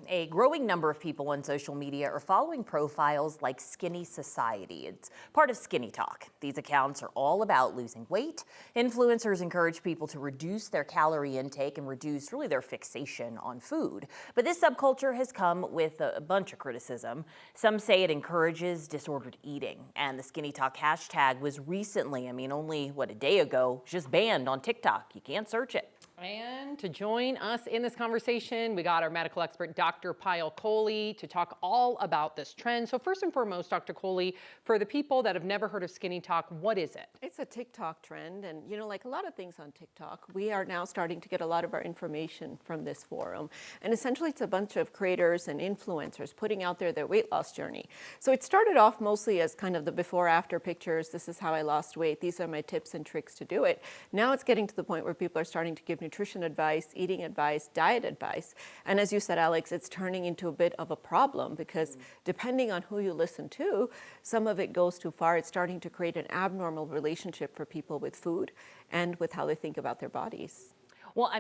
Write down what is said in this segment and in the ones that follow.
A growing number of people on social media are following profiles like Skinny Society. It's part of Skinnytok. These accounts are all about losing weight. Influencers encourage people to reduce their calorie intake and reduce really their fixation on food. But this subculture has come with a bunch of criticism. Some say it encourages disordered eating. And the Skinnytok hashtag was recently, only, a day ago, just banned on TikTok. You can't search it. And to join us in this conversation, we got our medical expert, Dr. Payal Kohli, to talk all about this trend. So first and foremost, Dr. Kohli, for the people that have never heard of Skinnytok, what is it? It's a TikTok trend, and like a lot of things on TikTok, we are now starting to get a lot of our information from this forum. And essentially, it's a bunch of creators and influencers putting out their weight loss journey. So it started off mostly as kind of the before-after pictures. This is how I lost weight. These are my tips and tricks to do it. Now it's getting to the point where people are starting to give nutrition advice, eating advice, diet advice. And as you said, Alex, it's turning into a bit of a problem because depending on who you listen to, some of it goes too far. It's starting to create an abnormal relationship for people with food and with how they think about their bodies. Well,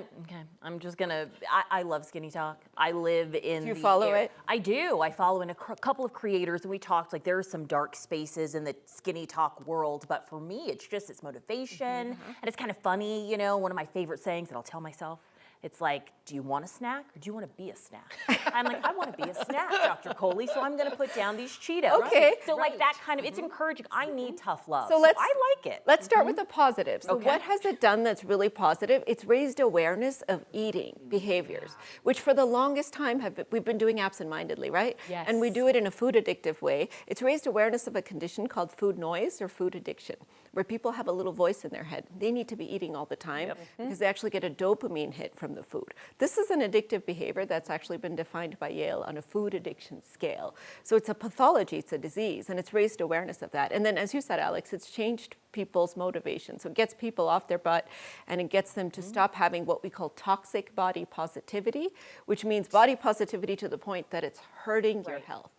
I'm just gonna, I love Skinnytok. I live in Do you follow it? I do. I follow in a couple of creators, and we talked, like, there are some dark spaces in the Skinnytok world, but for me, it's motivation, and it's kind of funny, one of my favorite sayings that I'll tell myself, it's like, do you want a snack or do you want to be a snack? I'm like, I want to be a snack, Dr. Kohli, so I'm going to put down these Cheetos. Okay. So like that kind of, it's encouraging. I need tough love. So I like it. Let's start with the positive. So what has it done that's really positive? It's raised awareness of eating behaviors, which for the longest time we've been doing absentmindedly, right? Yes. And we do it in a food addictive way. It's raised awareness of a condition called food noise or food addiction, where people have a little voice in their head. They need to be eating all the time because they actually get a dopamine hit from the food. This is an addictive behavior that's actually been defined by Yale on a food addiction scale. So it's a pathology, it's a disease, and it's raised awareness of that. And then, as you said, Alex, it's changed people's motivation. So it gets people off their butt and it gets them to stop having what we call toxic body positivity, which means body positivity to the point that it's hurting your health.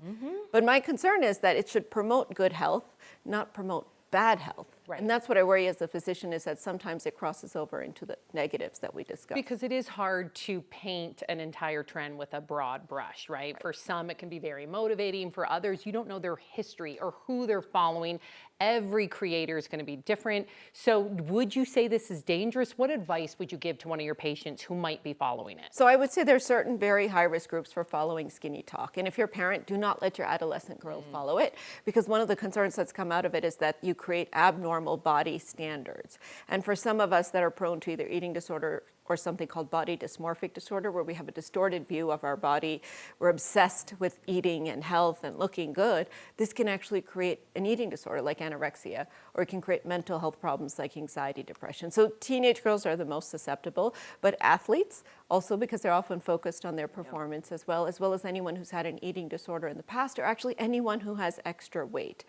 But my concern is that it should promote good health, not promote bad health. Right. And that's what I worry as a physician, is that sometimes it crosses over into the negatives that we discussed. Because it is hard to paint an entire trend with a broad brush, right? For some, it can be very motivating. For others, you don't know their history or who they're following. Every creator is going to be different. So would you say this is dangerous? What advice would you give to one of your patients who might be following it? So I would say there are certain very high-risk groups for following Skinnytok. And if you're a parent, do not let your adolescent girl follow it, because one of the concerns that's come out of it is that you create abnormal body standards. And for some of us that are prone to either eating disorder or something called body dysmorphic disorder, where we have a distorted view of our body, we're obsessed with eating and health and looking good, this can actually create an eating disorder like anorexia, or it can create mental health problems like anxiety, depression. So teenage girls are the most susceptible, but athletes also, because they're often focused on their performance as well as anyone who's had an eating disorder in the past, or actually anyone who has extra weight.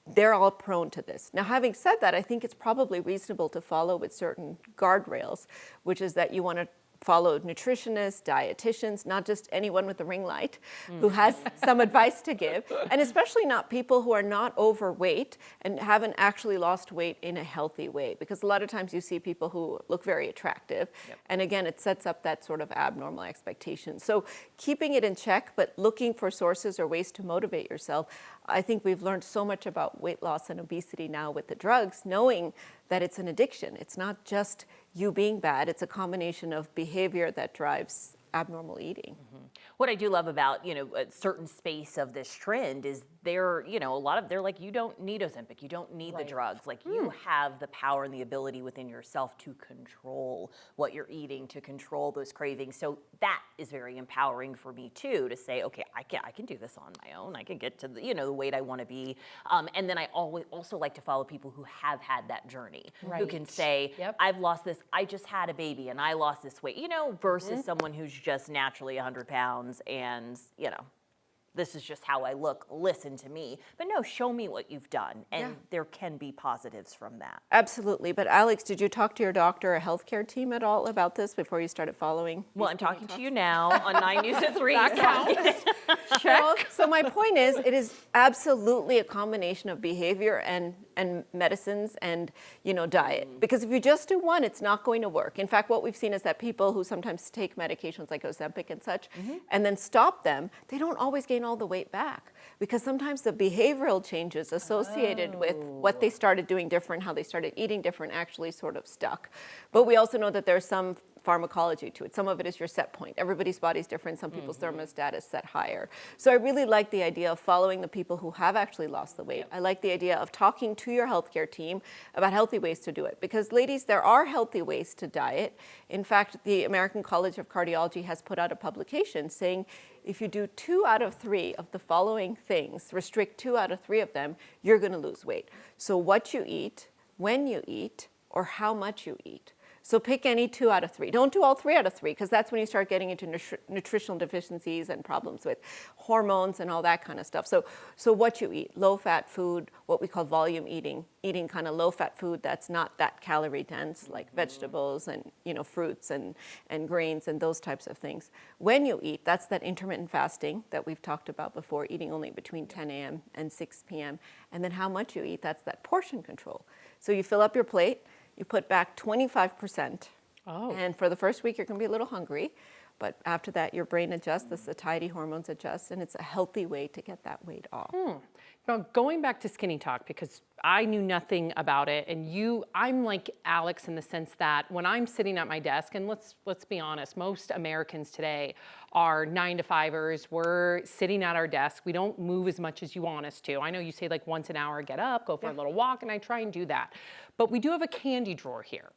They're all prone to this. Now, having said that, I think it's probably reasonable to follow with certain guardrails, which is that you want to follow nutritionists, dietitians, not just anyone with a ring light who has some advice to give, and especially not people who are not overweight and haven't actually lost weight in a healthy way, because a lot of times you see people who look very attractive, and again, it sets up that sort of abnormal expectation. So keeping it in check, but looking for sources or ways to motivate yourself. I think we've learned so much about weight loss and obesity now with the drugs, knowing that it's an addiction. It's not just you being bad, it's a combination of behavior that drives abnormal eating. What I do love about, a certain space of this trend is they're like, you don't need Ozempic, you don't need the drugs. Like, you have the power and the ability within yourself to control what you're eating, to control those cravings. So that is very empowering for me too, to say, okay, I can do this on my own. I can get to the, the weight I want to be. And then I also like to follow people who have had that journey, who can say, I've lost this, I just had a baby and I lost this weight, versus someone who's just naturally 100 pounds and, this is just how I look, listen to me. But no, show me what you've done. And there can be positives from that. Absolutely. But Alex, did you talk to your doctor or healthcare team at all about this before you started following? Well, I'm talking to you now on 9 News at 3. Well, so my point is, it is absolutely a combination of behavior and and medicines and, diet. Because if you just do one, it's not going to work. In fact, what we've seen is that people who sometimes take medications like Ozempic and such, and then stop them, they don't always gain all the weight back. Because sometimes the behavioral changes associated with what they started doing different, how they started eating different, actually sort of stuck. But we also know that there's some pharmacology to it. Some of it is your set point. Everybody's body's different. Some people's thermostat is set higher. So I really like the idea of following the people who have actually lost the weight. I like the idea of talking to your healthcare team about healthy ways to do it. Because ladies, there are healthy ways to diet. In fact, the American College of Cardiology has put out a publication saying if you do 2 out of 3 of the following things, restrict 2 out of 3 of them, you're going to lose weight. So what you eat, when you eat, or how much you eat. So pick any 2 out of 3. Don't do all 3 out of 3, because that's when you start getting into nutritional deficiencies and problems with hormones and all that kind of stuff. So what you eat, low-fat food, what we call volume eating kind of low-fat food that's not that calorie dense, like vegetables and fruits and grains and those types of things. When you eat, that's that intermittent fasting that we've talked about before, eating only between 10 a.m. and 6 p.m. And then how much you eat, that's that portion control. So you fill up your plate. You put back 25%. Oh. And for the first week, you're going to be a little hungry. But after that, your brain adjusts, the satiety hormones adjust, and it's a healthy way to get that weight off. Now, going back to Skinnytok, because I knew nothing about it, and I'm like Alex in the sense that when I'm sitting at my desk, and let's be honest, most Americans today are 9-to-5ers. We're sitting at our desk. We don't move as much as you want us to. I know you say like once an hour, get up, go for a little walk, and I try and do that. But we do have a candy drawer here.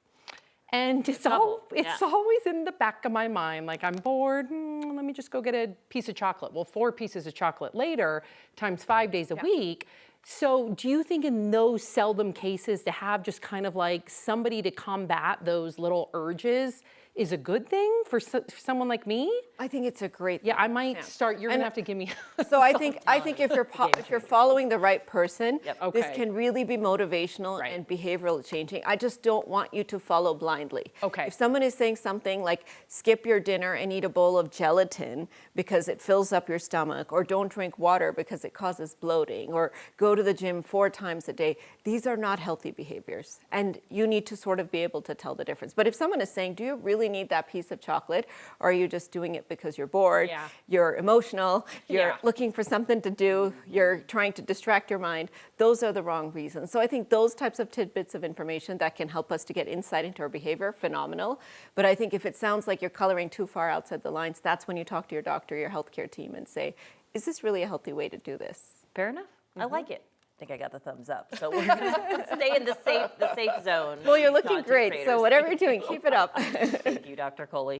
And it's always in the back of my mind, like I'm bored, let me just go get a piece of chocolate. Well, 4 pieces of chocolate later, times 5 days a week. So do you think in those seldom cases to have just kind of like somebody to combat those little urges is a good thing for someone like me? I think it's a great thing. Yeah, I might start, you're gonna have to give me So I think if you're following the right person, Okay. this can really be motivational and behavioral changing. I just don't want you to follow blindly. Okay. If someone is saying something like skip your dinner and eat a bowl of gelatin because it fills up your stomach, or don't drink water because it causes bloating, or go to the gym 4 times a day, these are not healthy behaviors. And you need to sort of be able to tell the difference. But if someone is saying, do you really need that piece of chocolate, or are you just doing it because you're bored, you're emotional, you're looking for something to do, you're trying to distract your mind, those are the wrong reasons. So I think those types of tidbits of information that can help us to get insight into our behavior, phenomenal. But I think if it sounds like you're coloring too far outside the lines, that's when you talk to your doctor, your healthcare team, and say, is this really a healthy way to do this? Fair enough. I like it. I think I got the thumbs up. So we're going to stay in the safe zone. Well, you're looking great. So whatever you're doing, keep it up. Thank you, Dr. Coley.